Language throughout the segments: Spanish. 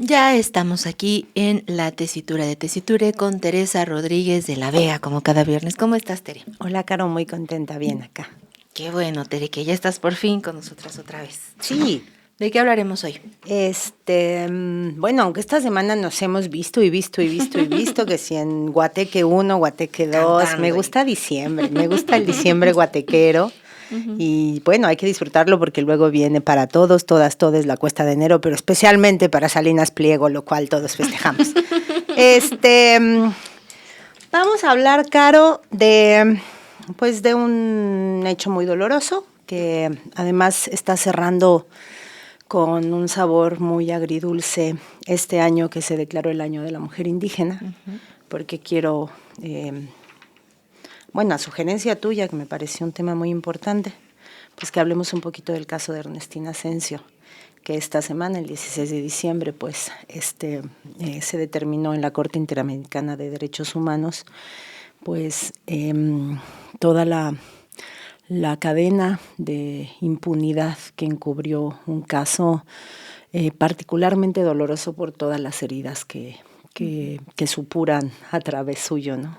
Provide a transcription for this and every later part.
Ya estamos aquí en la tesitura de Tesiture con Teresa Rodríguez de la Vega, como cada viernes. ¿Cómo estás, Tere? Hola, Caro, muy contenta, bien acá. Qué bueno, Tere, que ya estás por fin con nosotras otra vez. Sí. ¿De qué hablaremos hoy? Bueno, aunque esta semana nos hemos visto, que si en Guateque 1, Guateque 2, Cantando. me gusta diciembre, me gusta el diciembre guatequero. Y bueno, hay que disfrutarlo porque luego viene para todos, todas, la cuesta de enero, pero especialmente para Salinas Pliego, lo cual todos festejamos. Vamos a hablar, Caro, de un hecho muy doloroso que además está cerrando con un sabor muy agridulce este año que se declaró el Año de la Mujer Indígena, porque quiero, a sugerencia tuya, que me pareció un tema muy importante, pues que hablemos un poquito del caso de Ernestina Asensio, que esta semana, el 16 de diciembre, se determinó en la Corte Interamericana de Derechos Humanos, toda la cadena de impunidad que encubrió un caso particularmente doloroso por todas las heridas que supuran a través suyo, ¿no?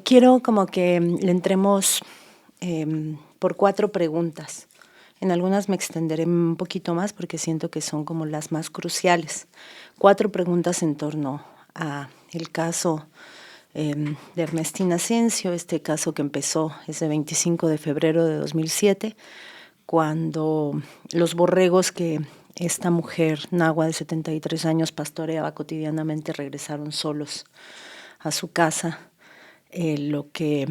Quiero como que le entremos por 4 preguntas. En algunas me extenderé un poquito más porque siento que son como las más cruciales. 4 preguntas en torno a el caso de Ernestina Asensio, este caso que empezó ese 25 de febrero de 2007, cuando los borregos que esta mujer nahua de 73 años pastoreaba cotidianamente regresaron solos a su casa, lo que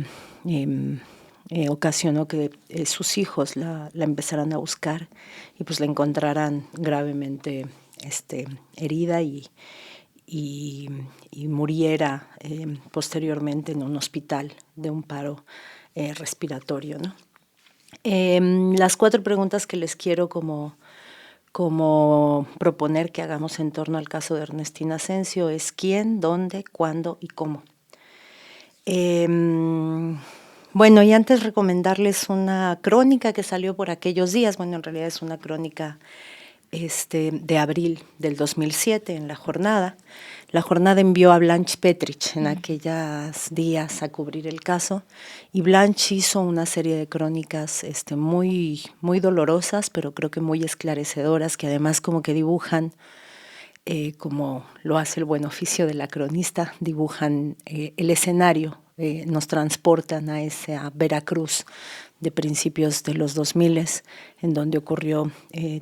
ocasionó que sus hijos la empezaran a buscar y pues la encontraran gravemente herida y muriera posteriormente en un hospital de un paro respiratorio, ¿no? Las 4 preguntas que les quiero como proponer que hagamos en torno al caso de Ernestina Asensio es quién, dónde, cuándo y cómo. Y antes recomendarles una crónica que salió por aquellos días, en realidad es una crónica de abril del 2007 en La Jornada. La Jornada envió a Blanche Petrich en aquellos días a cubrir el caso y Blanche hizo una serie de crónicas muy, muy dolorosas, pero creo que muy esclarecedoras, que además como que dibujan, como lo hace el buen oficio de la cronista, dibujan el escenario, nos transportan a esa Veracruz de principios de los 2000, en donde ocurrió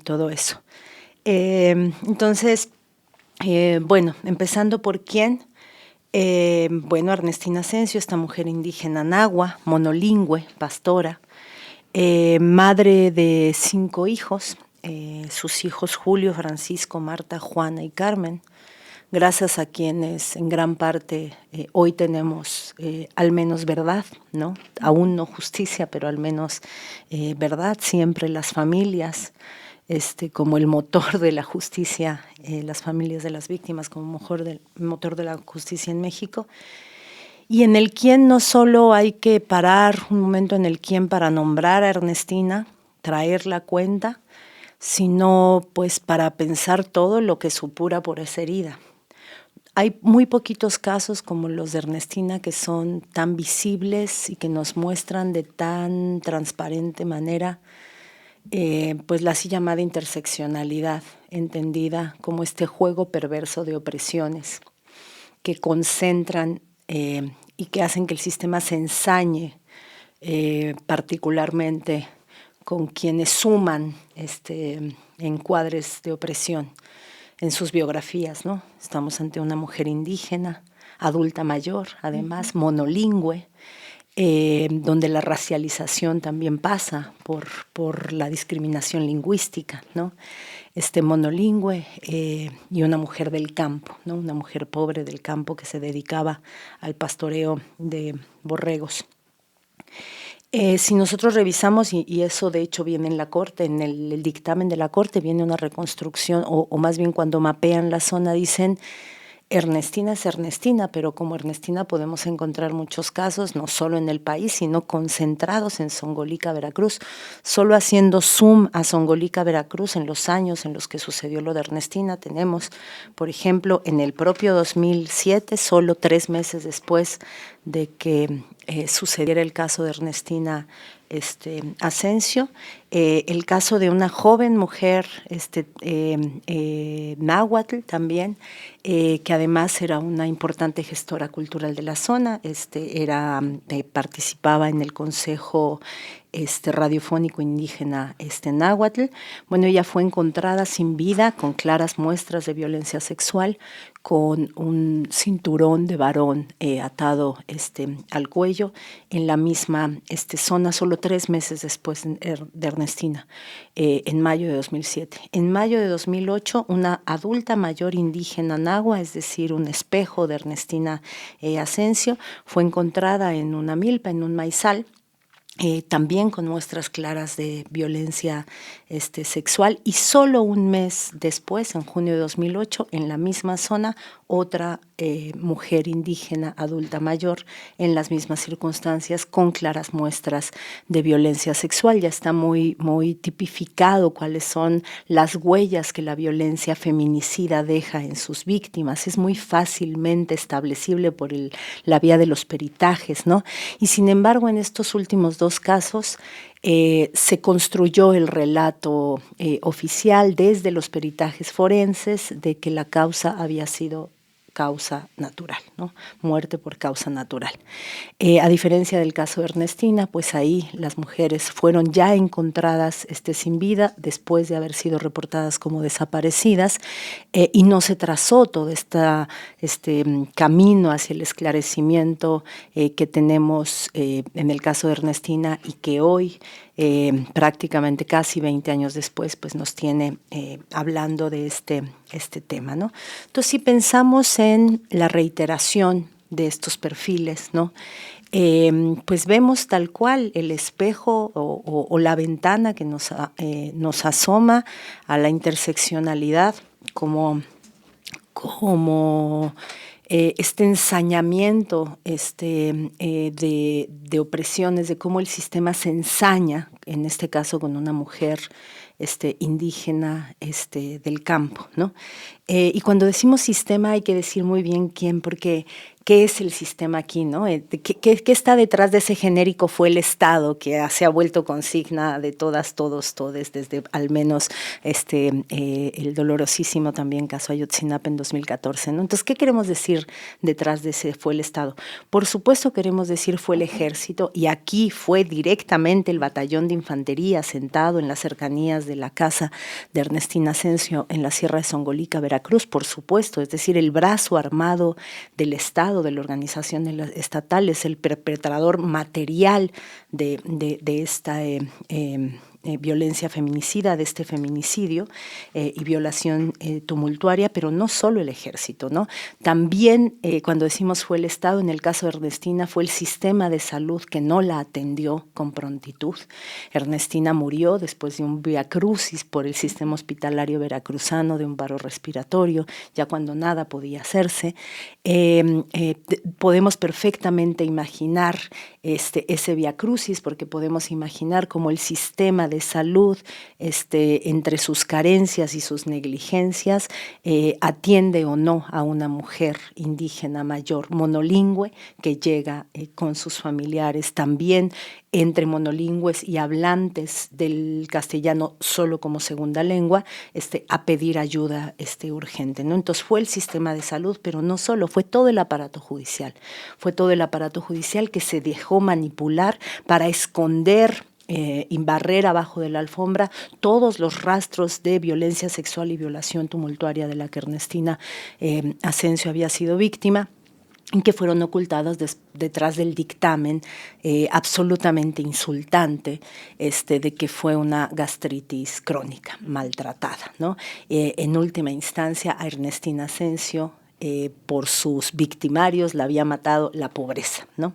todo eso. Empezando por quién. Ernestina Asensio, esta mujer indígena nahua, monolingüe, pastora, madre de 5 hijos, sus hijos Julio, Francisco, Marta, Juana y Carmen, gracias a quienes en gran parte hoy tenemos al menos verdad, ¿no? Aún no justicia, pero al menos verdad. Siempre las familias, como el motor de la justicia, las familias de las víctimas como motor de la justicia en México. Y en el quién no solo hay que parar un momento en el quién para nombrar a Ernestina, traerla a cuenta, sino pues para pensar todo lo que supura por esa herida. Hay muy poquitos casos como los de Ernestina que son tan visibles y que nos muestran de tan transparente manera la así llamada interseccionalidad, entendida como este juego perverso de opresiones que concentran y que hacen que el sistema se ensañe particularmente con quienes suman encuadres de opresión en sus biografías, ¿no? Estamos ante una mujer indígena, adulta mayor, además, monolingüe, donde la racialización también pasa por la discriminación lingüística, ¿no? Monolingüe y una mujer del campo, ¿no? Una mujer pobre del campo que se dedicaba al pastoreo de borregos. Si nosotros revisamos, y eso de hecho viene en la Corte, en el dictamen de la Corte, viene una reconstrucción, o más bien cuando mapean la zona dicen Ernestina es Ernestina, pero como Ernestina podemos encontrar muchos casos, no solo en el país, sino concentrados en Zongolica, Veracruz. Solo haciendo zoom a Zongolica, Veracruz, en los años en los que sucedió lo de Ernestina, tenemos, por ejemplo, en el propio 2007, solo 3 meses después de que sucediera el caso de Ernestina Asensio, el caso de una joven mujer náhuatl también, que además era una importante gestora cultural de la zona, participaba en el Consejo radiofónico indígena náhuatl. Bueno, ella fue encontrada sin vida, con claras muestras de violencia sexual, con un cinturón de varón atado al cuello, en la misma zona, solo 3 meses después de Ernestina, en mayo de 2007. En mayo de 2008, una adulta mayor indígena nahua, es decir, un espejo de Ernestina Asensio, fue encontrada en una milpa, en un maizal, también con muestras claras de violencia sexual, y solo un mes después, en junio de 2008, en la misma zona, otra mujer indígena adulta mayor, en las mismas circunstancias, con claras muestras de violencia sexual. Ya está muy, muy tipificado cuáles son las huellas que la violencia feminicida deja en sus víctimas. Es muy fácilmente establecible por la vía de los peritajes, ¿no? Y sin embargo, en estos últimos 2 casos, se construyó el relato oficial desde los peritajes forenses de que la causa había sido causa natural, ¿no? Muerte por causa natural. A diferencia del caso de Ernestina, pues ahí las mujeres fueron ya encontradas sin vida después de haber sido reportadas como desaparecidas, y no se trazó todo este camino hacia el esclarecimiento que tenemos en el caso de Ernestina, y que hoy, prácticamente casi 20 años después, pues nos tiene hablando de este tema, ¿no? Entonces, si pensamos en la reiteración de estos perfiles, ¿no? Pues vemos tal cual el espejo o la ventana que nos asoma a la interseccionalidad como este ensañamiento de opresiones, de cómo el sistema se ensaña, en este caso con una mujer indígena del campo, ¿no? Y cuando decimos sistema hay que decir muy bien quién, porque ¿qué es el sistema aquí, no? ¿Qué está detrás de ese genérico? Fue el Estado, que se ha vuelto consigna de todas, todos, todes, desde al menos el dolorosísimo también caso Ayotzinapa en 2014, ¿no? Entonces, ¿qué queremos decir detrás de ese fue el Estado? Por supuesto queremos decir fue el ejército, y aquí fue directamente el batallón de infantería sentado en las cercanías de la casa de Ernestina Asensio en la Sierra de Zongolica, Veracruz, por supuesto, es decir, el brazo armado del Estado, de la organización estatal, es el perpetrador material de esta violencia feminicida, de este feminicidio y violación tumultuaria, pero no solo el ejército, ¿no? También cuando decimos fue el Estado, en el caso de Ernestina fue el sistema de salud que no la atendió con prontitud. Ernestina murió después de un viacrucis por el sistema hospitalario veracruzano, de un paro respiratorio, ya cuando nada podía hacerse. Podemos perfectamente imaginar ese viacrucis, porque podemos imaginar cómo el sistema de salud, entre sus carencias y sus negligencias, atiende o no a una mujer indígena mayor monolingüe que llega con sus familiares, también entre monolingües y hablantes del castellano solo como segunda lengua, a pedir ayuda urgente, ¿no? Entonces fue el sistema de salud, pero no solo, fue todo el aparato judicial. Fue todo el aparato judicial que se dejó manipular para esconder y barrer abajo de la alfombra todos los rastros de violencia sexual y violación tumultuaria de la que Ernestina Asensio había sido víctima, que fueron ocultadas detrás del dictamen absolutamente insultante de que fue una gastritis crónica maltratada, ¿no? En última instancia, a Ernestina Asensio, por sus victimarios, la había matado la pobreza, ¿no?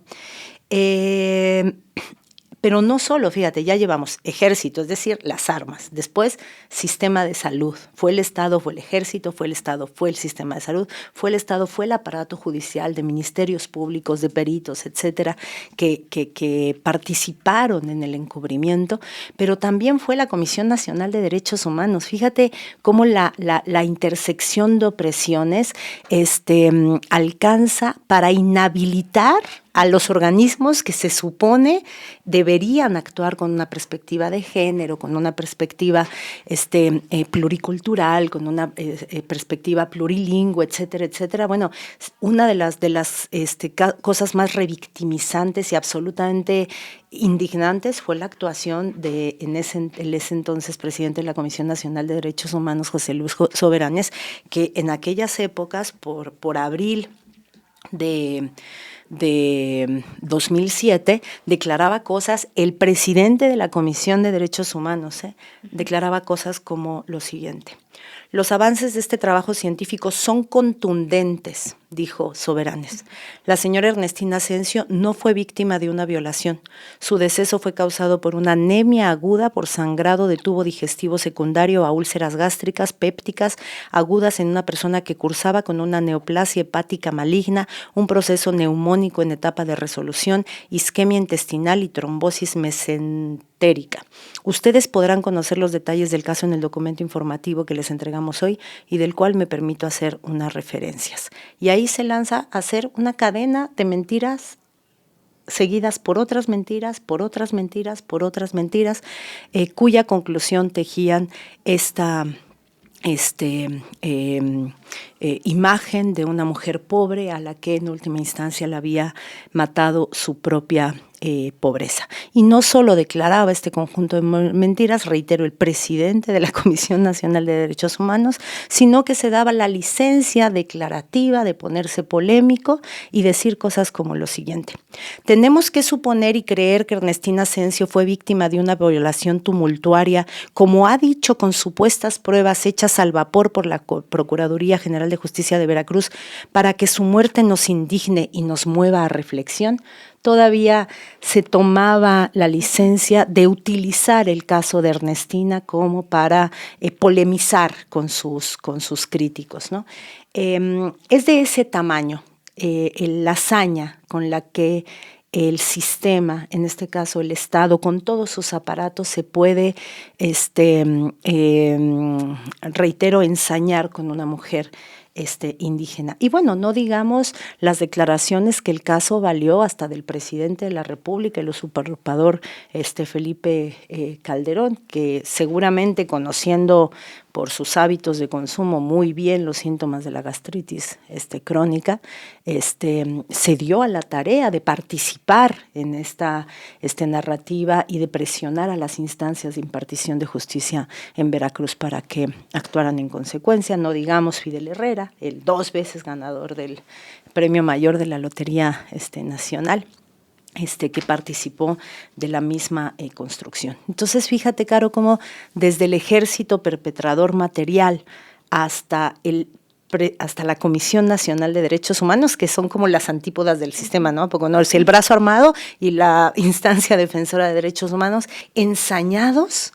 Pero no solo, fíjate, ya llevamos ejército, es decir, las armas. Después, sistema de salud. Fue el Estado, fue el ejército, fue el Estado, fue el sistema de salud, fue el Estado, fue el aparato judicial de ministerios públicos, de peritos, etcétera, que participaron en el encubrimiento, pero también fue la Comisión Nacional de Derechos Humanos. Fíjate cómo la intersección de opresiones alcanza para inhabilitar a los organismos que se supone deberían actuar con una perspectiva de género, con una perspectiva pluricultural, con una perspectiva plurilingüe, etcétera, etcétera. Bueno, una de las cosas más revictimizantes y absolutamente indignantes fue la actuación de ese entonces presidente de la Comisión Nacional de Derechos Humanos, José Luis Soberanes, que en aquellas épocas, por abril de 2007, declaraba cosas, el presidente de la Comisión de Derechos Humanos, declaraba cosas como lo siguiente: los avances de este trabajo científico son contundentes, dijo Soberanes. La señora Ernestina Asensio no fue víctima de una violación. Su deceso fue causado por una anemia aguda por sangrado de tubo digestivo secundario a úlceras gástricas, pépticas, agudas en una persona que cursaba con una neoplasia hepática maligna, un proceso neumónico en etapa de resolución, isquemia intestinal y trombosis mesentérica. Ustedes podrán conocer los detalles del caso en el documento informativo que les entregamos hoy y del cual me permito hacer unas referencias. Y ahí se lanza a hacer una cadena de mentiras seguidas por otras mentiras, por otras mentiras, por otras mentiras, cuya conclusión tejían esta imagen de una mujer pobre a la que en última instancia la había matado su propia pobreza. Y no solo declaraba este conjunto de mentiras, reitero, el presidente de la Comisión Nacional de Derechos Humanos, sino que se daba la licencia declarativa de ponerse polémico y decir cosas como lo siguiente: tenemos que suponer y creer que Ernestina Asensio fue víctima de una violación tumultuaria, como ha dicho con supuestas pruebas hechas al vapor por la Procuraduría General de Justicia de Veracruz, para que su muerte nos indigne y nos mueva a reflexión. Todavía se tomaba la licencia de utilizar el caso de Ernestina como para polemizar con sus críticos, ¿no? Es de ese tamaño la hazaña con la que el sistema, en este caso el Estado, con todos sus aparatos, se puede, reitero, ensañar con una mujer indígena. Y bueno, no digamos las declaraciones que el caso valió hasta del presidente de la República, el usurpador Felipe Calderón, que seguramente, conociendo por sus hábitos de consumo muy bien los síntomas de la gastritis crónica, se dio a la tarea de participar en esta narrativa y de presionar a las instancias de impartición de justicia en Veracruz para que actuaran en consecuencia. No digamos Fidel Herrera, el 2 veces ganador del premio mayor de la Lotería Nacional, que participó de la misma construcción. Entonces, fíjate, Caro, cómo desde el ejército perpetrador material hasta la Comisión Nacional de Derechos Humanos, que son como las antípodas del sistema, ¿no? Porque no, si el brazo armado y la instancia defensora de derechos humanos ensañados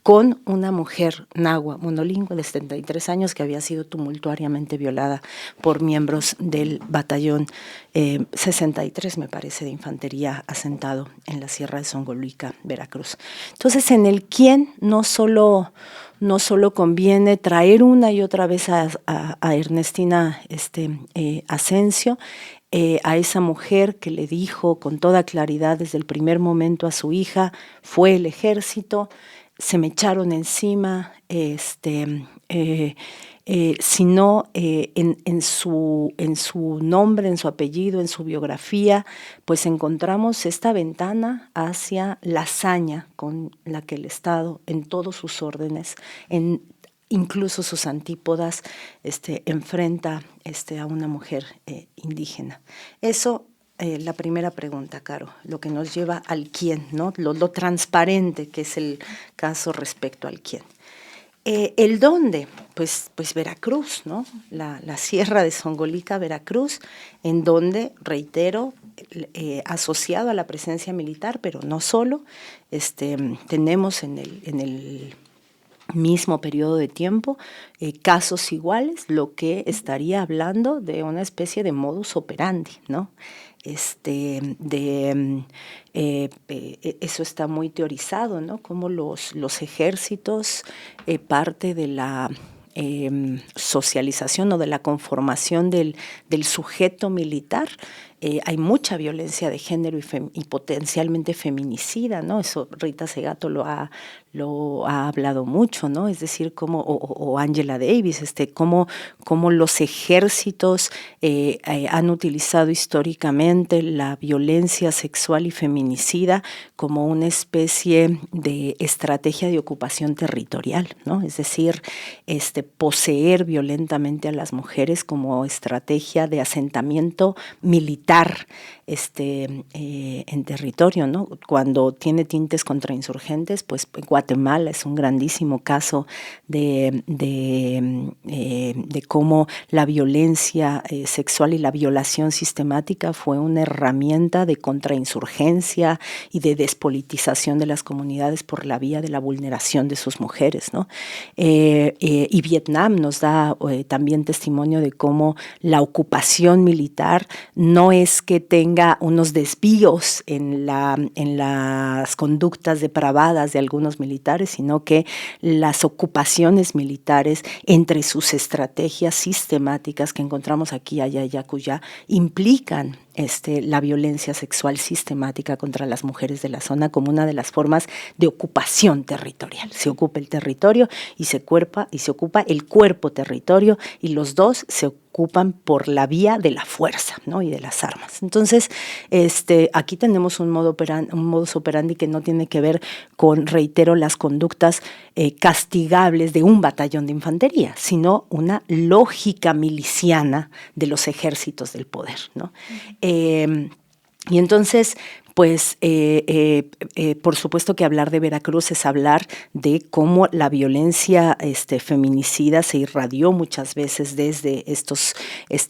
con una mujer nahua monolingüe de 73 años que había sido tumultuariamente violada por miembros del batallón 63, me parece, de infantería asentado en la Sierra de Songolica, Veracruz. Entonces, en el quién no solo conviene traer una y otra vez a Ernestina Asensio, a esa mujer que le dijo con toda claridad desde el primer momento a su hija: fue el ejército, se me echaron encima, sino en su nombre, en su apellido, en su biografía, pues encontramos esta ventana hacia la hazaña con la que el Estado, en todos sus órdenes, incluso sus antípodas, enfrenta a una mujer indígena. Eso, la primera pregunta, Caro, lo que nos lleva al quién, ¿no? Lo transparente que es el caso respecto al quién. ¿El dónde? Pues Veracruz, ¿no? La Sierra de Zongolica, Veracruz, en donde, reitero, asociado a la presencia militar, pero no solo, tenemos en el mismo periodo de tiempo, casos iguales, lo que estaría hablando de una especie de modus operandi, ¿no? Eso está muy teorizado, ¿no? Como los ejércitos, parte de la socialización o de la conformación del sujeto militar, hay mucha violencia de género y potencialmente feminicida, ¿no? Eso Rita Segato lo ha hablado mucho, ¿no? Es decir, o Angela Davis, cómo los ejércitos han utilizado históricamente la violencia sexual y feminicida como una especie de estrategia de ocupación territorial, ¿no? Es decir, poseer violentamente a las mujeres como estrategia de asentamiento militar en territorio, ¿no? Cuando tiene tintes contrainsurgentes, pues Guatemala es un grandísimo caso de cómo la violencia sexual y la violación sistemática fue una herramienta de contrainsurgencia y de despolitización de las comunidades por la vía de la vulneración de sus mujeres, ¿no? Y Vietnam nos da también testimonio de cómo la ocupación militar no es que tenga unos desvíos en las conductas depravadas de algunos militares, sino que las ocupaciones militares, entre sus estrategias sistemáticas que encontramos aquí, allá y acullá, implican la violencia sexual sistemática contra las mujeres de la zona como una de las formas de ocupación territorial. Se ocupa el territorio y se ocupa el cuerpo territorio, y los dos se ocupan por la vía de la fuerza, ¿no? Y de las armas. Entonces, aquí tenemos un modus operandi que no tiene que ver con, reitero, las conductas castigables de un batallón de infantería, sino una lógica miliciana de los ejércitos del poder, ¿no? Y entonces, pues, por supuesto que hablar de Veracruz es hablar de cómo la violencia feminicida se irradió muchas veces desde estos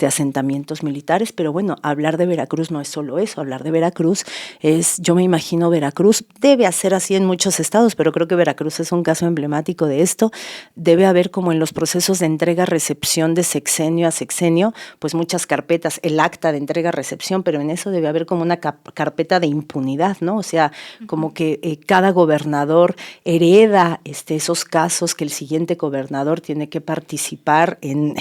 asentamientos militares, pero bueno, hablar de Veracruz no es solo eso. Hablar de Veracruz es, yo me imagino Veracruz, debe hacer así en muchos estados, pero creo que Veracruz es un caso emblemático de esto. Debe haber, como en los procesos de entrega-recepción de sexenio a sexenio, pues muchas carpetas, el acta de entrega-recepción, pero en eso debe haber como una carpeta de impunidad, ¿no? O sea, como que cada gobernador hereda esos casos que el siguiente gobernador tiene que participar en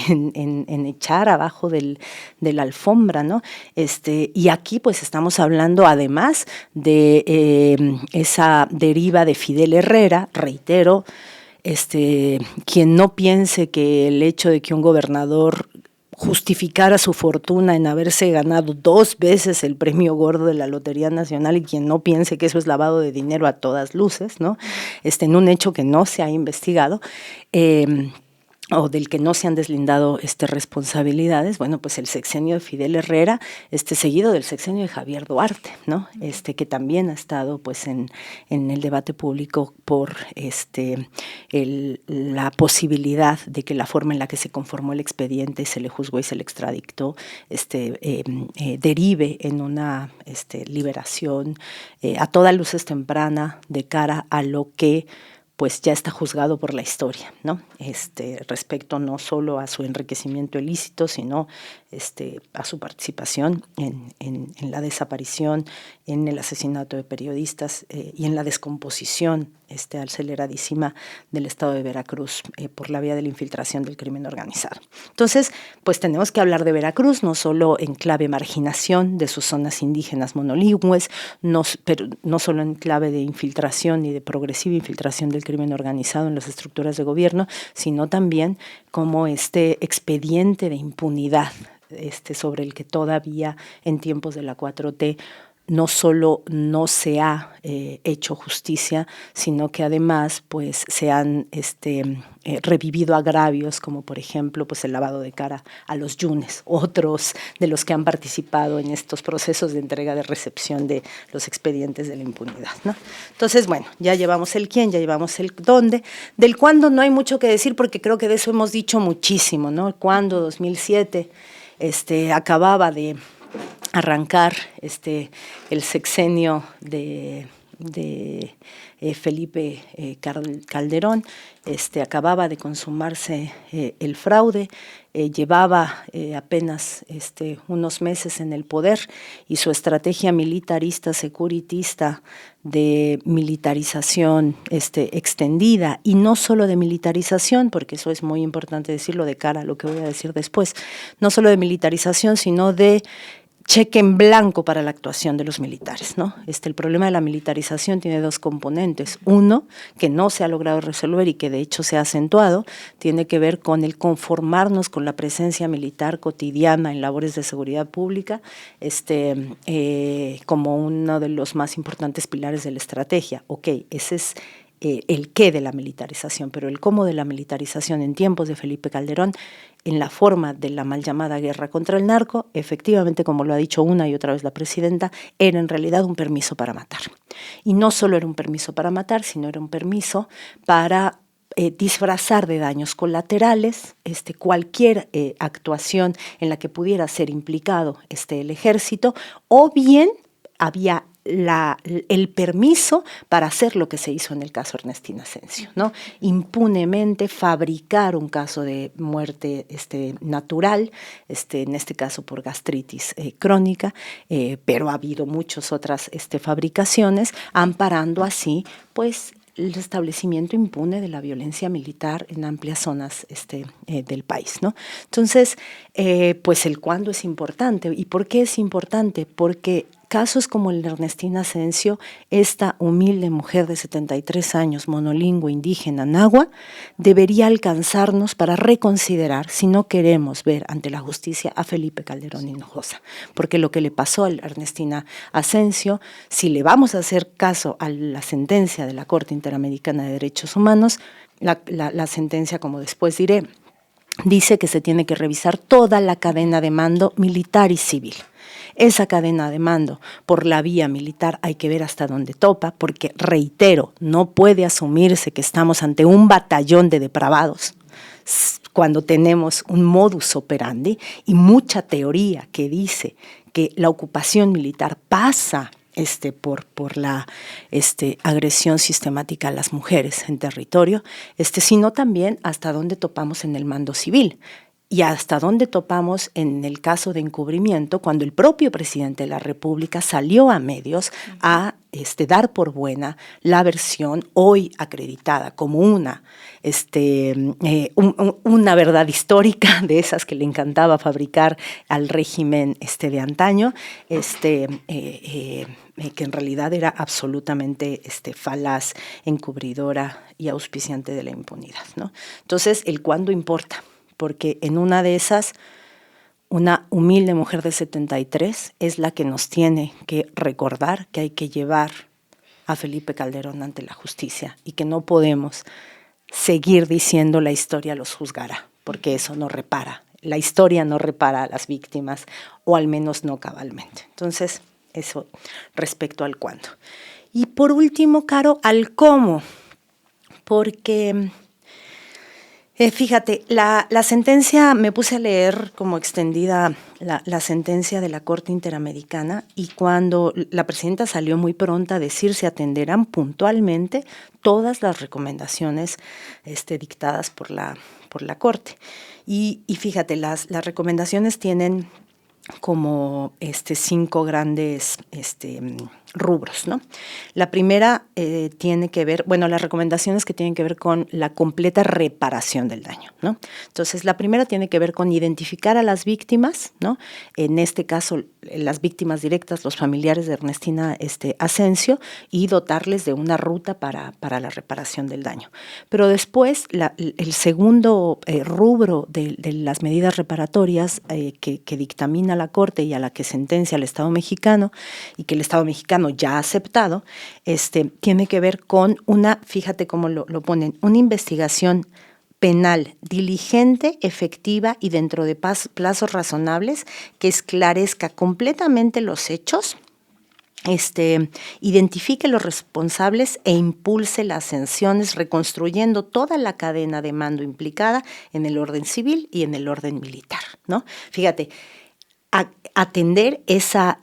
echar abajo de la alfombra, ¿no? Y aquí pues estamos hablando además de esa deriva de Fidel Herrera, reitero, quien no piense que el hecho de que un gobernador justificara su fortuna en haberse ganado 2 veces el premio gordo de la Lotería Nacional, y quien no piense que eso es lavado de dinero a todas luces, ¿no? En un hecho que no se ha investigado, o del que no se han deslindado responsabilidades, bueno, pues el sexenio de Fidel Herrera, seguido del sexenio de Javier Duarte, ¿no? Que también ha estado pues en el debate público por la posibilidad de que la forma en la que se conformó el expediente, se le juzgó y se le extradictó, derive en una liberación a todas luces temprana de cara a lo que pues ya está juzgado por la historia, ¿no? Respecto no solo a su enriquecimiento ilícito, sino a su participación en la desaparición, en el asesinato de periodistas y en la descomposición aceleradísima del estado de Veracruz por la vía de la infiltración del crimen organizado. Entonces, pues tenemos que hablar de Veracruz, no solo en clave marginación de sus zonas indígenas monolingües, pero no solo en clave de infiltración y de progresiva infiltración del crimen organizado en las estructuras de gobierno, sino también como expediente de impunidad sobre el que todavía en tiempos de la 4T no solo no se ha hecho justicia, sino que además pues se han revivido agravios, como por ejemplo pues el lavado de cara a los yunes, otros de los que han participado en estos procesos de entrega de recepción de los expedientes de la impunidad, ¿no? Entonces, bueno, ya llevamos el quién, ya llevamos el dónde. Del cuándo no hay mucho que decir, porque creo que de eso hemos dicho muchísimo, ¿no? El cuándo, 2007, acababa de arrancar el sexenio de Felipe Calderón, acababa de consumarse el fraude, llevaba apenas unos meses en el poder y su estrategia militarista, securitista, de militarización extendida, y no solo de militarización, porque eso es muy importante decirlo de cara a lo que voy a decir después, no solo de militarización, sino de cheque en blanco para la actuación de los militares, ¿no? El problema de la militarización tiene dos componentes. Uno, que no se ha logrado resolver y que de hecho se ha acentuado, tiene que ver con el conformarnos con la presencia militar cotidiana en labores de seguridad pública, como uno de los más importantes pilares de la estrategia. Ok, ese es el qué de la militarización, pero el cómo de la militarización en tiempos de Felipe Calderón, en la forma de la mal llamada guerra contra el narco, efectivamente, como lo ha dicho una y otra vez la presidenta, era en realidad un permiso para matar. Y no solo era un permiso para matar, sino era un permiso para disfrazar de daños colaterales cualquier actuación en la que pudiera ser implicado el ejército, o bien había el permiso para hacer lo que se hizo en el caso Ernestina Asensio, ¿no? Impunemente fabricar un caso de muerte natural, en este caso por gastritis crónica, pero ha habido muchas otras fabricaciones, amparando así pues el restablecimiento impune de la violencia militar en amplias zonas del país, ¿no? Entonces, pues el cuándo es importante. ¿Y por qué es importante? Porque casos como el de Ernestina Asensio, esta humilde mujer de 73 años, monolingüe, indígena, nahua, debería alcanzarnos para reconsiderar si no queremos ver ante la justicia a Felipe Calderón Hinojosa. Porque lo que le pasó a Ernestina Asensio, si le vamos a hacer caso a la sentencia de la Corte Interamericana de Derechos Humanos, la sentencia, como después diré, dice que se tiene que revisar toda la cadena de mando militar y civil. Esa cadena de mando por la vía militar hay que ver hasta dónde topa, porque, reitero, no puede asumirse que estamos ante un batallón de depravados cuando tenemos un modus operandi y mucha teoría que dice que la ocupación militar pasa por la agresión sistemática a las mujeres en territorio, sino también hasta dónde topamos en el mando civil. Y hasta dónde topamos en el caso de encubrimiento, cuando el propio presidente de la República salió a medios a dar por buena la versión hoy acreditada como una verdad histórica de esas que le encantaba fabricar al régimen de antaño, que en realidad era absolutamente falaz, encubridora y auspiciante de la impunidad, ¿no? Entonces, el cuándo importa. Porque en una de esas, una humilde mujer de 73 es la que nos tiene que recordar que hay que llevar a Felipe Calderón ante la justicia y que no podemos seguir diciendo la historia los juzgará, porque eso no repara. La historia no repara a las víctimas, o al menos no cabalmente. Entonces, eso respecto al cuándo. Y por último, Caro, al cómo, porque fíjate, la sentencia, me puse a leer como extendida la sentencia de la Corte Interamericana, y cuando la presidenta salió muy pronta a decir se atenderán puntualmente todas las recomendaciones dictadas por la Corte. Y fíjate, las recomendaciones tienen como 5 grandes rubros, ¿no? La primera tiene que ver, las recomendaciones que tienen que ver con la completa reparación del daño, ¿no? Entonces, la primera tiene que ver con identificar a las víctimas, ¿no? En este caso, las víctimas directas, los familiares de Ernestina Asensio, y dotarles de una ruta para la reparación del daño. Pero después, el segundo rubro de las medidas reparatorias que dictamina la Corte y a la que sentencia el Estado mexicano, y que el Estado mexicano ya ha aceptado, tiene que ver con fíjate cómo lo ponen, una investigación penal diligente, efectiva y dentro de plazos razonables que esclarezca completamente los hechos, identifique los responsables e impulse las sanciones, reconstruyendo toda la cadena de mando implicada en el orden civil y en el orden militar, ¿no? Fíjate, atender esa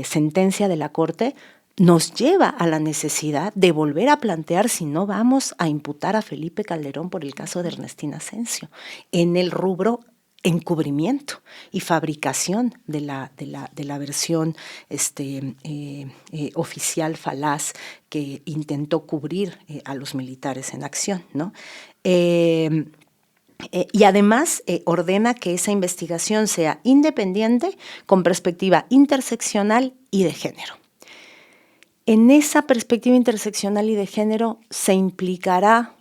sentencia de la Corte nos lleva a la necesidad de volver a plantear si no vamos a imputar a Felipe Calderón por el caso de Ernestina Asensio en el rubro encubrimiento y fabricación de la versión oficial falaz que intentó cubrir a los militares en acción, ¿no? Y además ordena que esa investigación sea independiente, con perspectiva interseccional y de género. En esa perspectiva interseccional y de género se implicará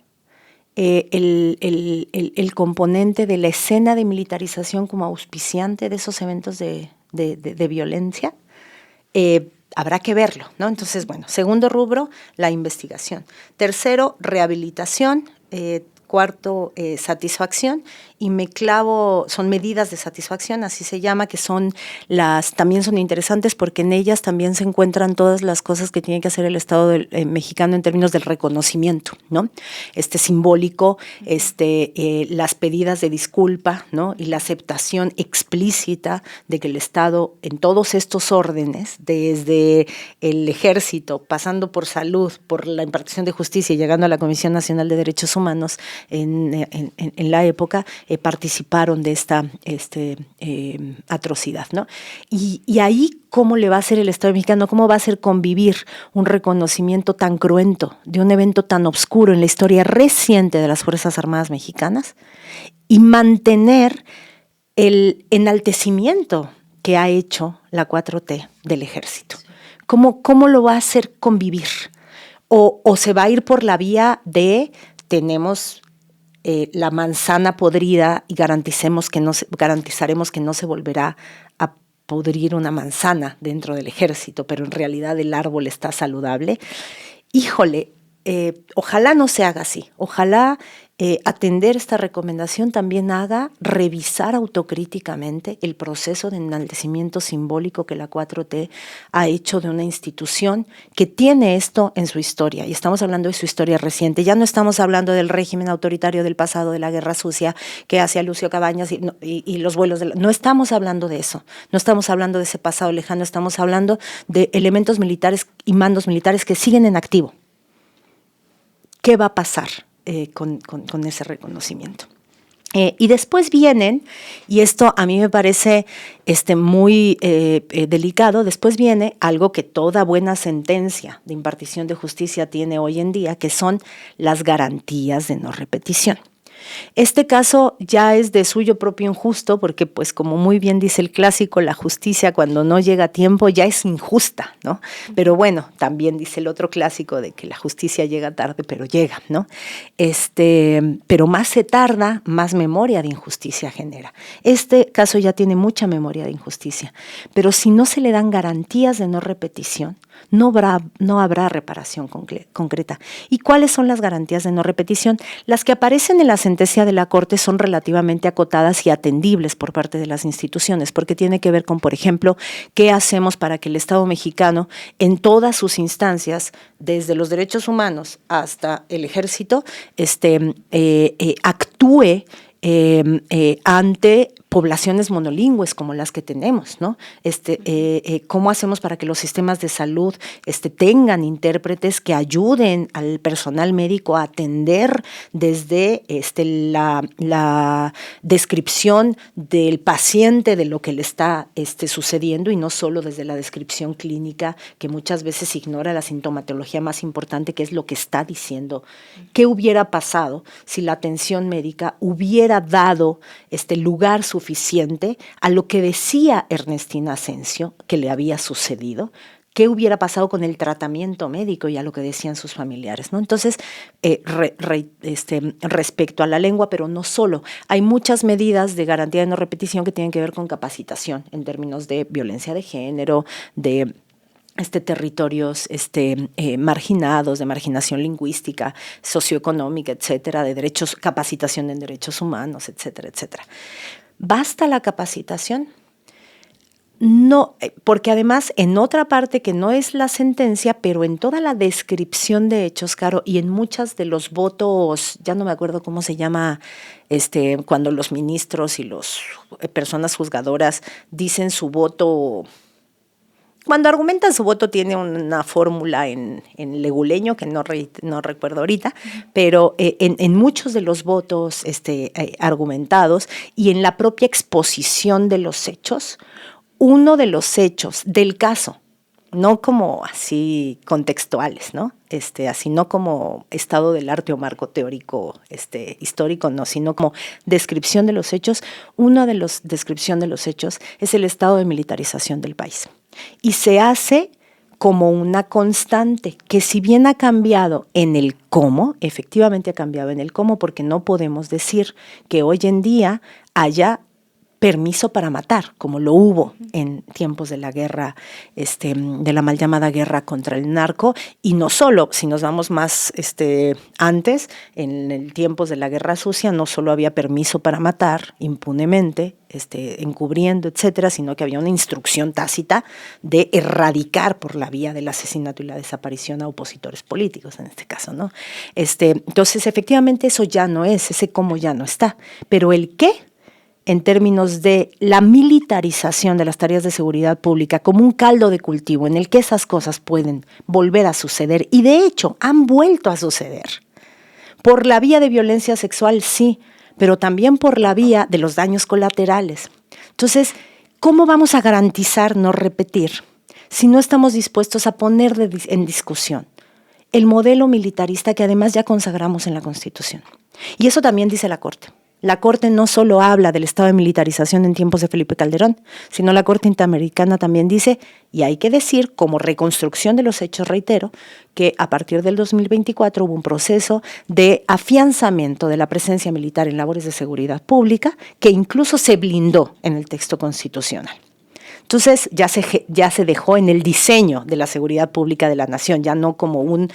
el componente de la escena de militarización como auspiciante de esos eventos de violencia. Habrá que verlo, ¿no? Entonces, segundo rubro, la investigación. Tercero, rehabilitación. Cuarto, satisfacción, y me clavo, son medidas de satisfacción, así se llama, que también son interesantes porque en ellas también se encuentran todas las cosas que tiene que hacer el Estado mexicano en términos del reconocimiento, ¿no? Simbólico, las pedidas de disculpa, ¿no? Y la aceptación explícita de que el Estado, en todos estos órdenes, desde el Ejército, pasando por salud, por la impartición de justicia y llegando a la Comisión Nacional de Derechos Humanos, en la época participaron de esta atrocidad, ¿no? Y ahí, ¿cómo le va a hacer el Estado mexicano? ¿Cómo va a hacer convivir un reconocimiento tan cruento de un evento tan oscuro en la historia reciente de las Fuerzas Armadas mexicanas y mantener el enaltecimiento que ha hecho la 4T del Ejército? ¿Cómo lo va a hacer convivir? ¿O se va a ir por la vía de tenemos la manzana podrida y garantizaremos que no se volverá a podrir una manzana dentro del Ejército, pero en realidad el árbol está saludable? Híjole, ojalá no se haga así. Ojalá atender esta recomendación también haga revisar autocríticamente el proceso de enaltecimiento simbólico que la 4T ha hecho de una institución que tiene esto en su historia. Y estamos hablando de su historia reciente. Ya no estamos hablando del régimen autoritario del pasado, de la Guerra Sucia que hacía Lucio Cabañas y los vuelos no estamos hablando de eso. No estamos hablando de ese pasado lejano. Estamos hablando de elementos militares y mandos militares que siguen en activo. ¿Qué va a pasar con ese reconocimiento? Y después vienen, y esto a mí me parece muy delicado, después viene algo que toda buena sentencia de impartición de justicia tiene hoy en día, que son las garantías de no repetición. Este caso ya es de suyo propio injusto porque, pues, como muy bien dice el clásico, la justicia cuando no llega a tiempo ya es injusta, ¿no? Pero bueno, también dice el otro clásico de que la justicia llega tarde, pero llega, ¿no? Pero más se tarda, más memoria de injusticia genera. Este caso ya tiene mucha memoria de injusticia, pero si no se le dan garantías de no repetición, no habrá reparación concreta. ¿Y cuáles son las garantías de no repetición? Las que aparecen en la sentencia de la Corte son relativamente acotadas y atendibles por parte de las instituciones, porque tiene que ver con, por ejemplo, qué hacemos para que el Estado mexicano, en todas sus instancias, desde los derechos humanos hasta el Ejército, actúe ante poblaciones monolingües como las que tenemos, ¿no? ¿Cómo hacemos para que los sistemas de salud tengan intérpretes que ayuden al personal médico a atender desde la descripción del paciente de lo que le está sucediendo y no solo desde la descripción clínica que muchas veces ignora la sintomatología más importante, que es lo que está diciendo? ¿Qué hubiera pasado si la atención médica hubiera dado lugar suficiente a lo que decía Ernestina Asensio que le había sucedido? ¿Qué hubiera pasado con el tratamiento médico y a lo que decían sus familiares, ¿no? Entonces, respecto a la lengua, pero no solo, hay muchas medidas de garantía de no repetición que tienen que ver con capacitación en términos de violencia de género, de territorios marginados, de marginación lingüística, socioeconómica, etcétera, de derechos, capacitación en derechos humanos, etcétera, etcétera. ¿Basta la capacitación? No, porque además en otra parte que no es la sentencia, pero en toda la descripción de hechos, Caro, y en muchas de los votos, ya no me acuerdo cómo se llama, cuando los ministros y las personas juzgadoras dicen su voto. Cuando argumentan su voto tiene una fórmula en leguleño que no recuerdo ahorita, pero en muchos de los votos argumentados y en la propia exposición de los hechos, uno de los hechos del caso, no como así contextuales, ¿no? Así no como estado del arte o marco teórico histórico, no, sino como descripción de los hechos. Una de las descripción de los hechos es el estado de militarización del país. Y se hace como una constante, que si bien ha cambiado en el cómo, efectivamente ha cambiado en el cómo, porque no podemos decir que hoy en día haya permiso para matar, como lo hubo en tiempos de la guerra, de la mal llamada guerra contra el narco, y no solo, si nos vamos más antes, en el tiempos de la guerra sucia, no solo había permiso para matar impunemente, encubriendo, etcétera, sino que había una instrucción tácita de erradicar por la vía del asesinato y la desaparición a opositores políticos, en este caso, ¿no? Entonces, efectivamente, eso ya no es, ese cómo ya no está, pero el qué, en términos de la militarización de las tareas de seguridad pública como un caldo de cultivo en el que esas cosas pueden volver a suceder, y de hecho han vuelto a suceder. Por la vía de violencia sexual, sí, pero también por la vía de los daños colaterales. Entonces, ¿cómo vamos a garantizar no repetir si no estamos dispuestos a poner en discusión el modelo militarista que además ya consagramos en la Constitución? Y eso también dice la Corte. La Corte no solo habla del estado de militarización en tiempos de Felipe Calderón, sino la Corte Interamericana también dice, y hay que decir, como reconstrucción de los hechos, reitero, que a partir del 2024 hubo un proceso de afianzamiento de la presencia militar en labores de seguridad pública, que incluso se blindó en el texto constitucional. Entonces ya se dejó en el diseño de la seguridad pública de la nación, ya no como un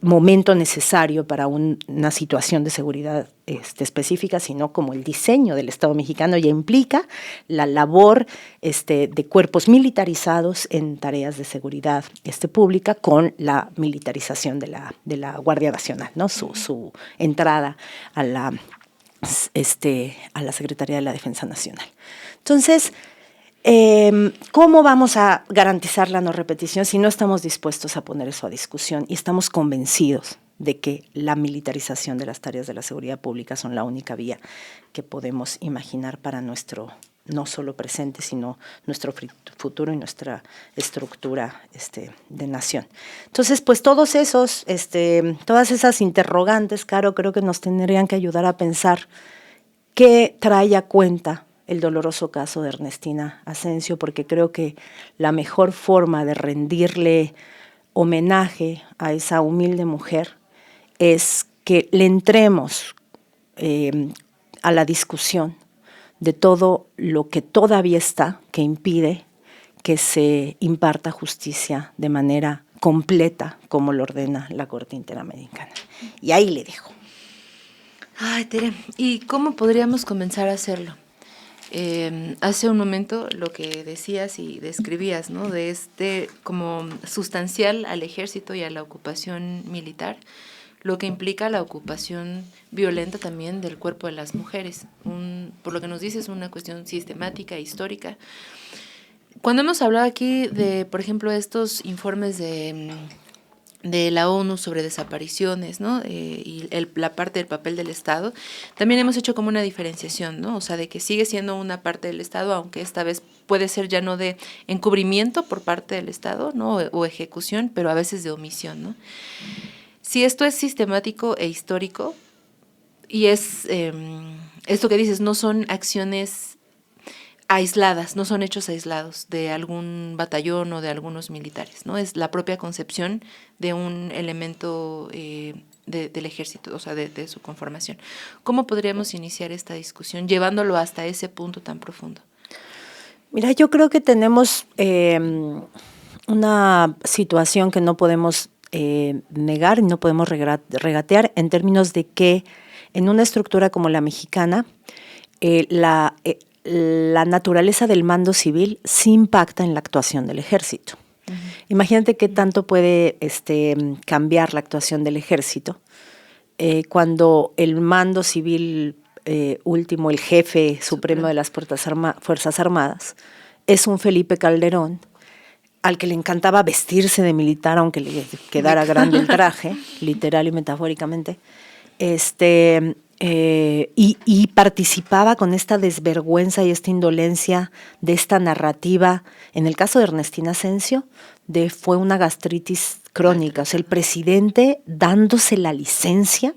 momento necesario para una situación de seguridad específica, sino como el diseño del Estado mexicano ya implica la labor de cuerpos militarizados en tareas de seguridad pública, con la militarización de la Guardia Nacional, ¿no? Su entrada a la Secretaría de la Defensa Nacional. Entonces, ¿cómo vamos a garantizar la no repetición si no estamos dispuestos a poner eso a discusión y estamos convencidos de que la militarización de las tareas de la seguridad pública son la única vía que podemos imaginar para nuestro no solo presente, sino nuestro futuro y nuestra estructura de nación? Entonces, pues todas esas interrogantes, Caro, creo que nos tendrían que ayudar a pensar qué trae a cuenta el doloroso caso de Ernestina Asensio, porque creo que la mejor forma de rendirle homenaje a esa humilde mujer es que le entremos a la discusión de todo lo que todavía está, que impide que se imparta justicia de manera completa, como lo ordena la Corte Interamericana. Y ahí le dejo. Ay, Tere, ¿y cómo podríamos comenzar a hacerlo? Hace un momento lo que decías y describías, ¿no? De como sustancial al ejército y a la ocupación militar, lo que implica la ocupación violenta también del cuerpo de las mujeres. Por lo que nos dice, es una cuestión sistemática, histórica. Cuando hemos hablado aquí de, por ejemplo, estos informes de la ONU sobre desapariciones, ¿no? Y la parte del papel del Estado, también hemos hecho como una diferenciación, ¿no? O sea, de que sigue siendo una parte del Estado, aunque esta vez puede ser ya no de encubrimiento por parte del Estado, ¿no? O ejecución, pero a veces de omisión, ¿no? Si esto es sistemático e histórico, y es esto que dices, no son acciones aisladas, no son hechos aislados de algún batallón o de algunos militares, ¿no? Es la propia concepción de un elemento del ejército, o sea, de su conformación. ¿Cómo podríamos iniciar esta discusión llevándolo hasta ese punto tan profundo? Mira, yo creo que tenemos una situación que no podemos negar y no podemos regatear en términos de que en una estructura como la mexicana, la naturaleza del mando civil sí impacta en la actuación del ejército. Uh-huh. Imagínate qué tanto puede cambiar la actuación del ejército cuando el mando civil último, el jefe supremo de las Fuerzas Armadas, es un Felipe Calderón, al que le encantaba vestirse de militar, aunque le quedara grande el traje, literal y metafóricamente, y participaba con esta desvergüenza y esta indolencia de esta narrativa. En el caso de Ernestina Asensio, fue una gastritis crónica, o sea, el presidente dándose la licencia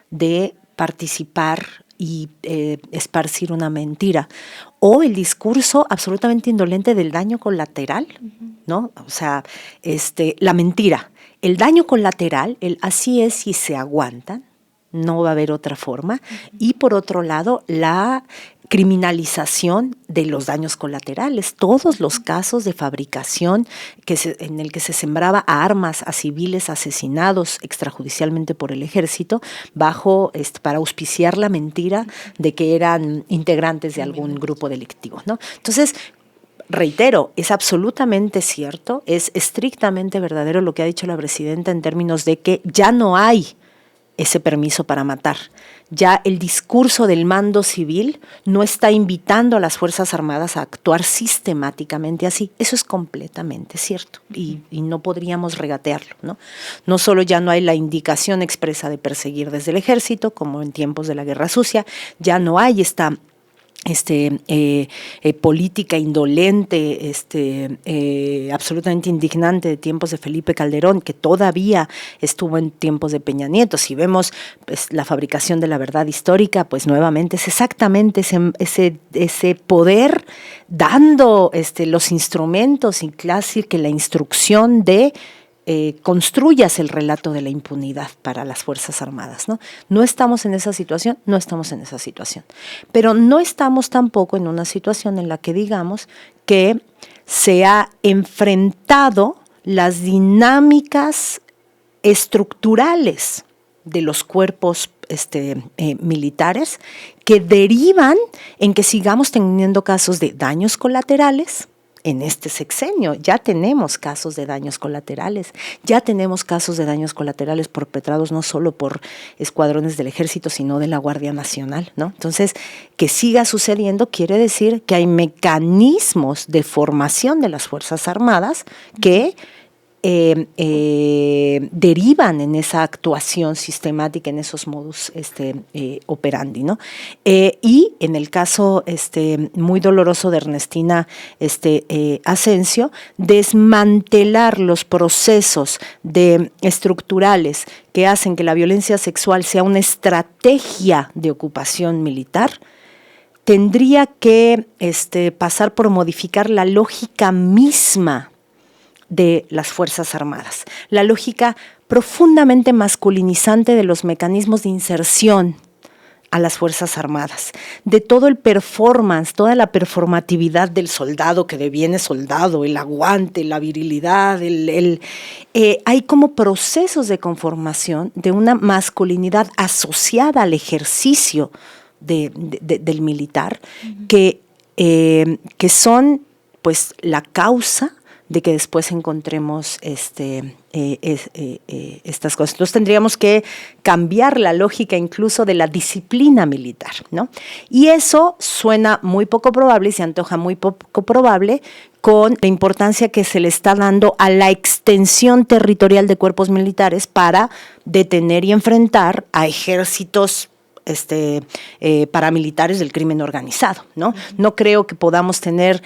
de participar y esparcir una mentira. O el discurso absolutamente indolente del daño colateral, ¿no? O sea, la mentira, el daño colateral, así es si se aguantan, no va a haber otra forma. Y por otro lado, la criminalización de los daños colaterales, todos los casos de fabricación en el que se sembraba armas a civiles asesinados extrajudicialmente por el ejército para auspiciar la mentira de que eran integrantes de algún grupo delictivo, ¿no? Entonces, reitero, es absolutamente cierto, es estrictamente verdadero lo que ha dicho la presidenta en términos de que ya no hay ese permiso para matar. Ya el discurso del mando civil no está invitando a las Fuerzas Armadas a actuar sistemáticamente así. Eso es completamente cierto y no podríamos regatearlo, ¿no? No solo ya no hay la indicación expresa de perseguir desde el ejército, como en tiempos de la Guerra Sucia, ya no hay esta política indolente, absolutamente indignante de tiempos de Felipe Calderón, que todavía estuvo en tiempos de Peña Nieto. Si vemos pues, la fabricación de la verdad histórica, pues nuevamente es exactamente ese poder dando los instrumentos y casi que la instrucción de construyas el relato de la impunidad para las Fuerzas Armadas, ¿no? No estamos en esa situación, pero no estamos tampoco en una situación en la que digamos que se ha enfrentado las dinámicas estructurales de los cuerpos militares que derivan en que sigamos teniendo casos de daños colaterales. En este sexenio ya tenemos casos de daños colaterales, perpetrados no solo por escuadrones del ejército, sino de la Guardia Nacional, ¿no? Entonces, que siga sucediendo quiere decir que hay mecanismos de formación de las Fuerzas Armadas que derivan en esa actuación sistemática, en esos modus operandi, ¿no? Y en el caso muy doloroso de Ernestina Asensio, desmantelar los procesos estructurales que hacen que la violencia sexual sea una estrategia de ocupación militar, tendría que pasar por modificar la lógica misma de las Fuerzas Armadas, la lógica profundamente masculinizante de los mecanismos de inserción a las Fuerzas Armadas, de todo el performance, toda la performatividad del soldado que deviene soldado, el aguante, la virilidad, hay como procesos de conformación de una masculinidad asociada al ejercicio del militar, que son pues la causa de que después encontremos estas cosas. Entonces tendríamos que cambiar la lógica incluso de la disciplina militar, ¿no? Y eso suena muy poco probable y se antoja muy poco probable con la importancia que se le está dando a la extensión territorial de cuerpos militares para detener y enfrentar a ejércitos paramilitares del crimen organizado, ¿no? No creo que podamos tener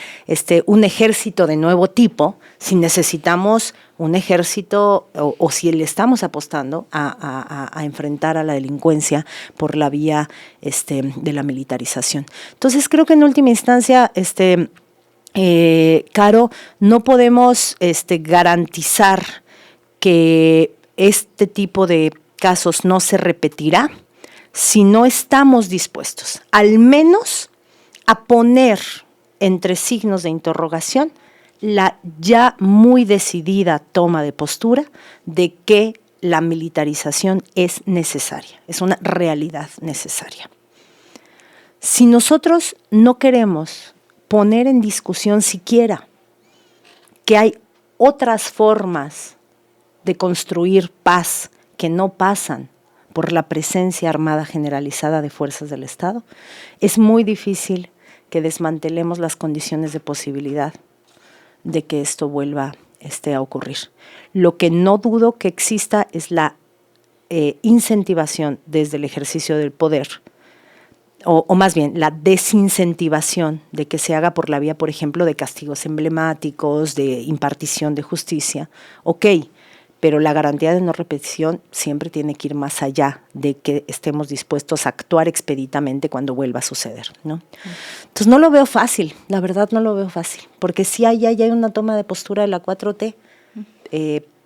un ejército de nuevo tipo si necesitamos un ejército o si le estamos apostando a enfrentar a la delincuencia por la vía de la militarización. Entonces creo que en última instancia, Caro, no podemos garantizar que este tipo de casos no se repetirá si no estamos dispuestos, al menos, a poner entre signos de interrogación la ya muy decidida toma de postura de que la militarización es necesaria, es una realidad necesaria. Si nosotros no queremos poner en discusión siquiera que hay otras formas de construir paz que no pasan por la presencia armada generalizada de fuerzas del Estado, es muy difícil que desmantelemos las condiciones de posibilidad de que esto vuelva a ocurrir. Lo que no dudo que exista es la incentivación desde el ejercicio del poder, o más bien la desincentivación de que se haga por la vía, por ejemplo, de castigos emblemáticos, de impartición de justicia. Ok, pero la garantía de no repetición siempre tiene que ir más allá de que estemos dispuestos a actuar expeditamente cuando vuelva a suceder, ¿no? Entonces no lo veo fácil, la verdad no lo veo fácil, porque sí hay una toma de postura de la 4T,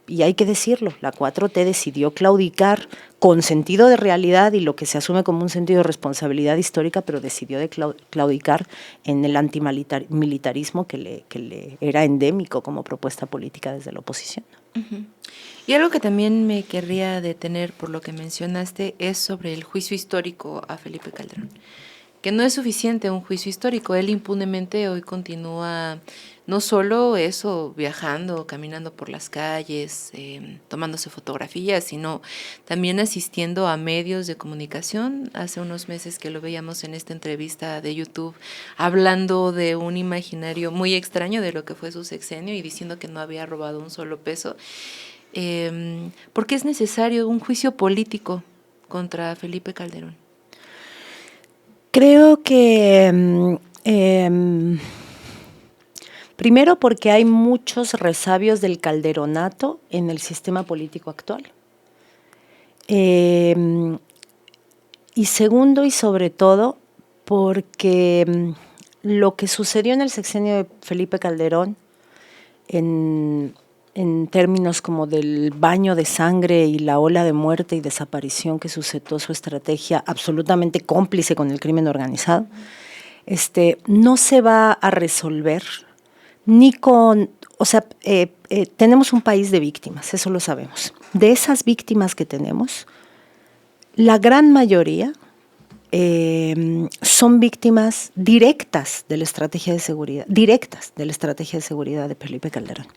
y hay que decirlo, la 4T decidió claudicar con sentido de realidad y lo que se asume como un sentido de responsabilidad histórica, pero decidió de claudicar en el antimilitarismo que le era endémico como propuesta política desde la oposición. Uh-huh. Y algo que también me querría detener por lo que mencionaste es sobre el juicio histórico a Felipe Calderón, que no es suficiente un juicio histórico, él impunemente hoy continúa no solo eso, viajando, caminando por las calles, tomándose fotografías, sino también asistiendo a medios de comunicación. Hace unos meses que lo veíamos en esta entrevista de YouTube, hablando de un imaginario muy extraño de lo que fue su sexenio y diciendo que no había robado un solo peso. ¿Por qué es necesario un juicio político contra Felipe Calderón? Creo que primero porque hay muchos resabios del calderonato en el sistema político actual. Y segundo y sobre todo porque lo que sucedió en el sexenio de Felipe Calderón en términos como del baño de sangre y la ola de muerte y desaparición que suscitó su estrategia absolutamente cómplice con el crimen organizado, no se va a resolver ni con, tenemos un país de víctimas, eso lo sabemos. De esas víctimas que tenemos, la gran mayoría son víctimas directas de la estrategia de seguridad, de Felipe Calderón.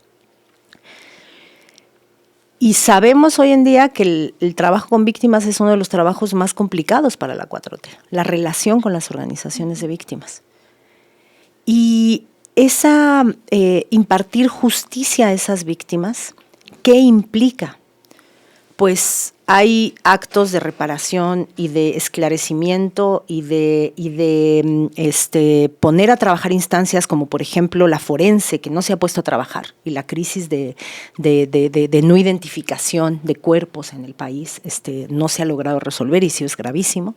Y sabemos hoy en día que el trabajo con víctimas es uno de los trabajos más complicados para la 4T, la relación con las organizaciones de víctimas. Y impartir justicia a esas víctimas, ¿qué implica? Pues hay actos de reparación y de esclarecimiento y de poner a trabajar instancias como, por ejemplo, la forense, que no se ha puesto a trabajar, y la crisis de no identificación de cuerpos en el país no se ha logrado resolver, y sí es gravísimo.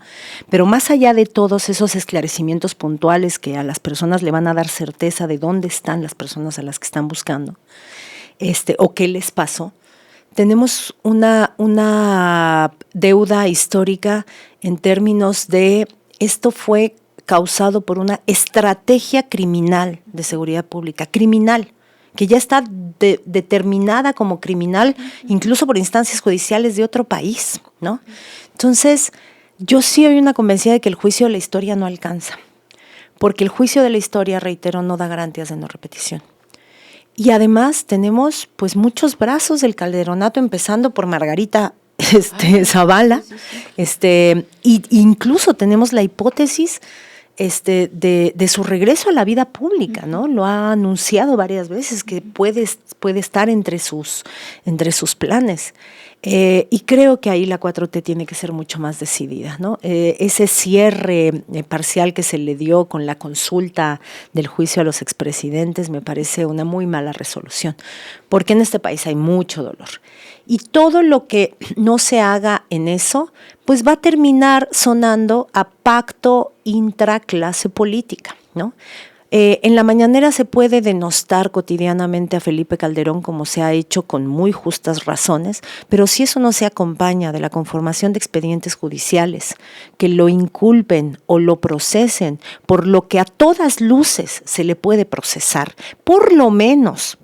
Pero más allá de todos esos esclarecimientos puntuales que a las personas le van a dar certeza de dónde están las personas a las que están buscando, o qué les pasó, tenemos una deuda histórica en términos de esto fue causado por una estrategia criminal de seguridad pública, criminal, que ya está determinada como criminal incluso por instancias judiciales de otro país, ¿no? Entonces, yo sí soy una convencida de que el juicio de la historia no alcanza, porque el juicio de la historia, reitero, no da garantías de no repetición. Y además tenemos pues muchos brazos del calderonato, empezando por Margarita Zavala, y incluso tenemos la hipótesis de su regreso a la vida pública, ¿no? Lo ha anunciado varias veces que puede estar entre sus planes. Y creo que ahí la 4T tiene que ser mucho más decidida, ¿no? Ese cierre parcial que se le dio con la consulta del juicio a los expresidentes me parece una muy mala resolución, porque en este país hay mucho dolor. Y todo lo que no se haga en eso, pues va a terminar sonando a pacto intraclase política, ¿no? En la mañanera se puede denostar cotidianamente a Felipe Calderón, como se ha hecho con muy justas razones, pero si eso no se acompaña de la conformación de expedientes judiciales que lo inculpen o lo procesen por lo que a todas luces se le puede procesar, por lo menos,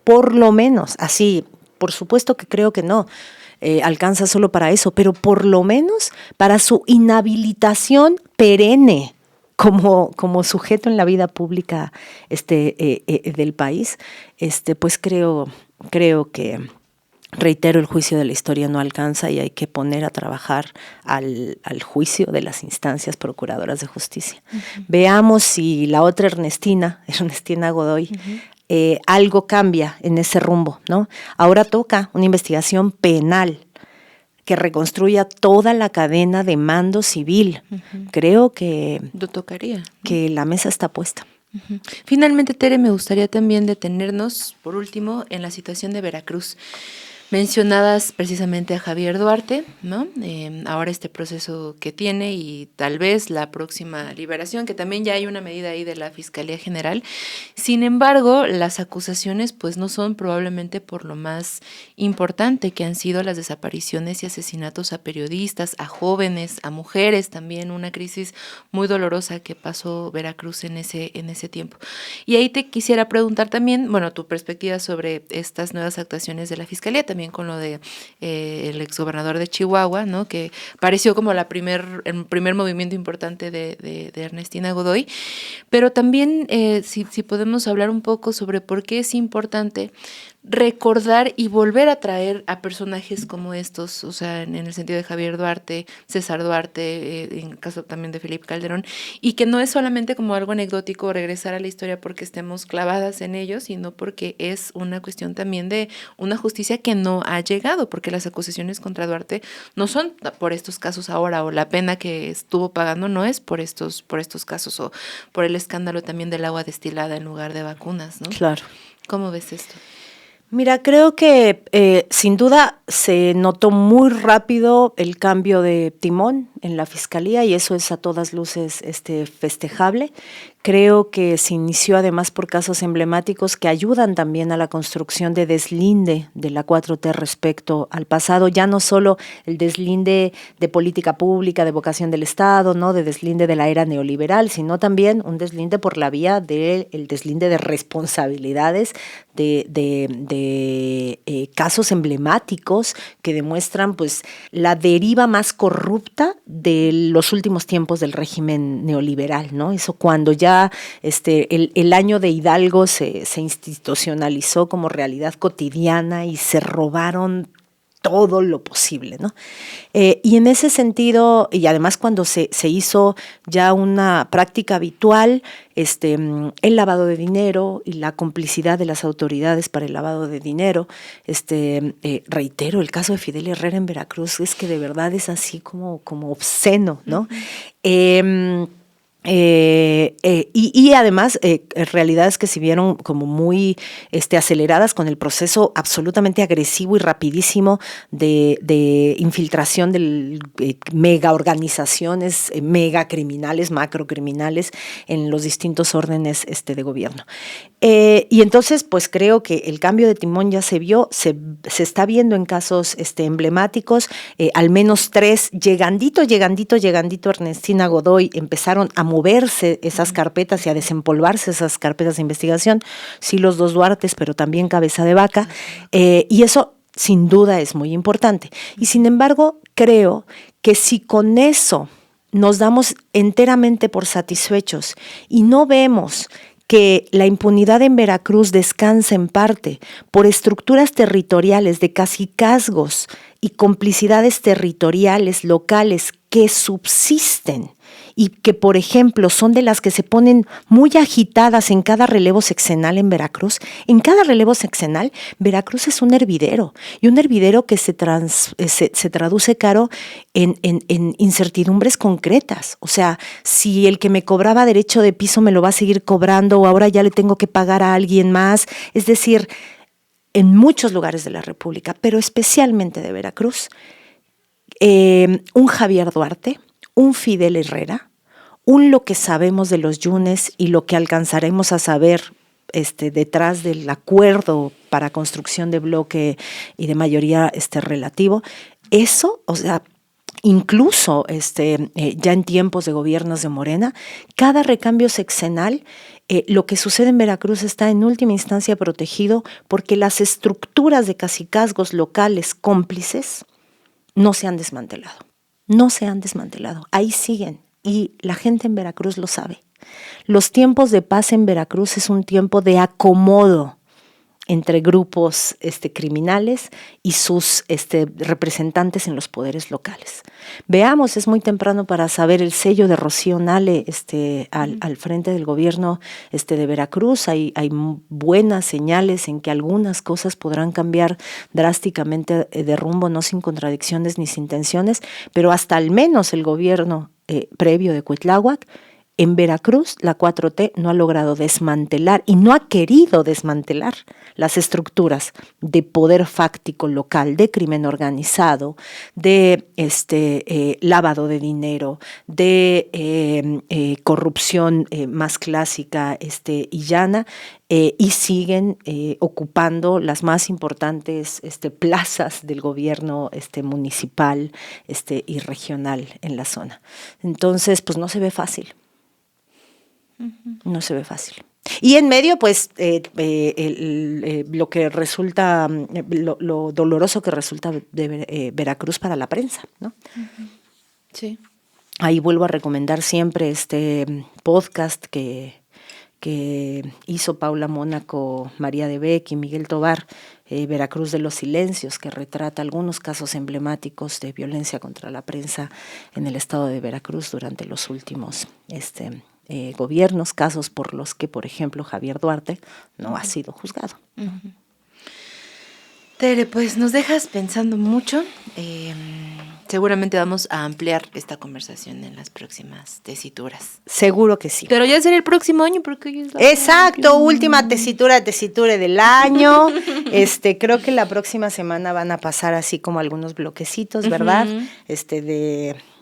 así, por supuesto que creo que no alcanza solo para eso, pero por lo menos para su inhabilitación perenne como sujeto en la vida pública del país, pues creo que, reitero, el juicio de la historia no alcanza y hay que poner a trabajar al juicio de las instancias procuradoras de justicia. Uh-huh. Veamos si la otra Ernestina Godoy, algo cambia en ese rumbo, ¿no? Ahora toca una investigación penal que reconstruya toda la cadena de mando civil. Uh-huh. Creo que lo tocaría, que la mesa está puesta. Uh-huh. Finalmente, Tere, me gustaría también detenernos, por último, en la situación de Veracruz. Mencionadas precisamente a Javier Duarte, ¿no? Ahora este proceso que tiene y tal vez la próxima liberación, que también ya hay una medida ahí de la Fiscalía General. Sin embargo, las acusaciones pues no son probablemente por lo más importante, que han sido las desapariciones y asesinatos a periodistas, a jóvenes, a mujeres también, una crisis muy dolorosa que pasó Veracruz en ese tiempo. Y ahí te quisiera preguntar también, bueno, tu perspectiva sobre estas nuevas actuaciones de la Fiscalía, también con lo de el exgobernador de Chihuahua, ¿no? Que pareció como el primer movimiento importante de Ernestina Godoy, pero también si podemos hablar un poco sobre por qué es importante recordar y volver a traer a personajes como estos, o sea, en el sentido de Javier Duarte, César Duarte, en el caso también de Felipe Calderón, y que no es solamente como algo anecdótico regresar a la historia porque estemos clavadas en ello, sino porque es una cuestión también de una justicia que no ha llegado, porque las acusaciones contra Duarte no son por estos casos ahora, o la pena que estuvo pagando no es por estos casos, o por el escándalo también del agua destilada en lugar de vacunas, ¿no? Claro. ¿Cómo ves esto? Mira, creo que sin duda se notó muy rápido el cambio de timón en la Fiscalía y eso es a todas luces festejable. Creo que se inició además por casos emblemáticos que ayudan también a la construcción de deslinde de la 4T respecto al pasado, ya no solo el deslinde de política pública, de vocación del Estado, ¿no? De deslinde de la era neoliberal, sino también un deslinde por la vía del deslinde de responsabilidades de casos emblemáticos que demuestran pues la deriva más corrupta de los últimos tiempos del régimen neoliberal, ¿no? Eso cuando ya el año de Hidalgo se institucionalizó como realidad cotidiana y se robaron todo lo posible, ¿no? Y en ese sentido, y además cuando se hizo ya una práctica habitual, el lavado de dinero y la complicidad de las autoridades para el lavado de dinero, reitero, el caso de Fidel Herrera en Veracruz es que de verdad es así como obsceno, ¿no? Uh-huh. Y además realidades que se vieron como muy aceleradas con el proceso absolutamente agresivo y rapidísimo de infiltración de mega organizaciones, mega criminales, macro criminales en los distintos órdenes de gobierno. Y entonces pues creo que el cambio de timón ya se vio, se está viendo en casos emblemáticos, al menos 3, llegandito Ernestina Godoy empezaron a moverse esas carpetas y a desempolvarse esas carpetas de investigación, sí los 2 Duartes, pero también Cabeza de Vaca, y eso sin duda es muy importante. Y sin embargo, creo que si con eso nos damos enteramente por satisfechos y no vemos que la impunidad en Veracruz descansa en parte por estructuras territoriales de cacicazgos y complicidades territoriales locales que subsisten y que, por ejemplo, son de las que se ponen muy agitadas en cada relevo sexenal en Veracruz. En cada relevo sexenal, Veracruz es un hervidero, y un hervidero que se traduce, Caro, en incertidumbres concretas. O sea, si el que me cobraba derecho de piso me lo va a seguir cobrando, o ahora ya le tengo que pagar a alguien más. Es decir, en muchos lugares de la República, pero especialmente de Veracruz, un Javier Duarte, un Fidel Herrera, lo que sabemos de los Yunes y lo que alcanzaremos a saber detrás del acuerdo para construcción de bloque y de mayoría relativo, eso, o sea, incluso ya en tiempos de gobiernos de Morena, cada recambio sexenal, lo que sucede en Veracruz está en última instancia protegido porque las estructuras de cacicazgos locales cómplices no se han desmantelado. No se han desmantelado, ahí siguen, y la gente en Veracruz lo sabe. Los tiempos de paz en Veracruz es un tiempo de acomodo entre grupos criminales y sus representantes en los poderes locales. Veamos, es muy temprano para saber el sello de Rocío Nale al frente del gobierno de Veracruz. Hay buenas señales en que algunas cosas podrán cambiar drásticamente de rumbo, no sin contradicciones ni sin tensiones, pero hasta al menos el gobierno previo de Cuitláhuac, en Veracruz, la 4T no ha logrado desmantelar y no ha querido desmantelar las estructuras de poder fáctico local, de crimen organizado, de lavado de dinero, de corrupción más clásica y llana, y siguen ocupando las más importantes plazas del gobierno municipal y regional en la zona. Entonces, pues no se ve fácil. No se ve fácil. Y en medio, pues, lo que resulta, lo doloroso que resulta de Veracruz para la prensa, ¿no? Sí. Ahí vuelvo a recomendar siempre este podcast que hizo Paula Mónaco, María de Beck y Miguel Tobar, Veracruz de los Silencios, que retrata algunos casos emblemáticos de violencia contra la prensa en el estado de Veracruz durante los últimos gobiernos, casos por los que, por ejemplo, Javier Duarte no ha sido juzgado. Tere, pues nos dejas pensando mucho. Seguramente vamos a ampliar esta conversación en las próximas tesituras. Seguro que sí. Pero ya será el próximo año porque hoy es la Exacto, última tesitura del año. Creo que la próxima semana van a pasar así como algunos bloquecitos, ¿verdad?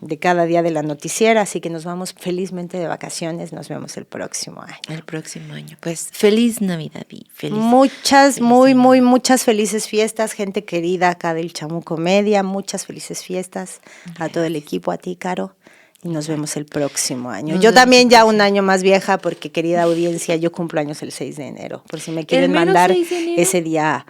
De cada día de la noticiera, así que nos vamos felizmente de vacaciones. Nos vemos el próximo año. El próximo año. Pues feliz Navidad y feliz. Muchas felices fiestas, gente querida acá del Chamuco Media. Muchas felices fiestas a todo el equipo, a ti, Caro. Y nos vemos el próximo año. Yo también ya un año más vieja, porque, querida audiencia, yo cumplo años el 6 de enero. Por si me quieren mandar ese día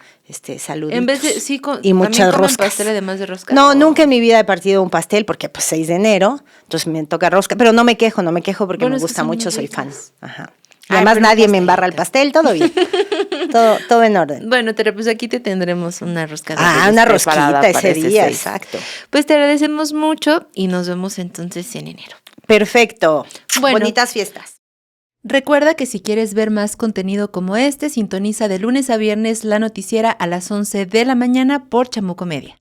saluditos. En vez de, sí, y muchas roscas. Pastel además de rosca? No, nunca en mi vida he partido un pastel, porque pues 6 de enero, entonces me toca rosca. Pero no me quejo porque me gusta mucho, soy fan. Ajá. Y además nadie me embarra el pastel, todo bien. todo en orden. Bueno, Tere, pues aquí te tendremos una rosca. Una rosquita ese día, exacto. Pues te agradecemos mucho y nos vemos entonces en enero. Perfecto. Bueno, bonitas fiestas. Recuerda que si quieres ver más contenido como este, sintoniza de lunes a viernes la noticiera a las 11 de la mañana por Chamuco Media.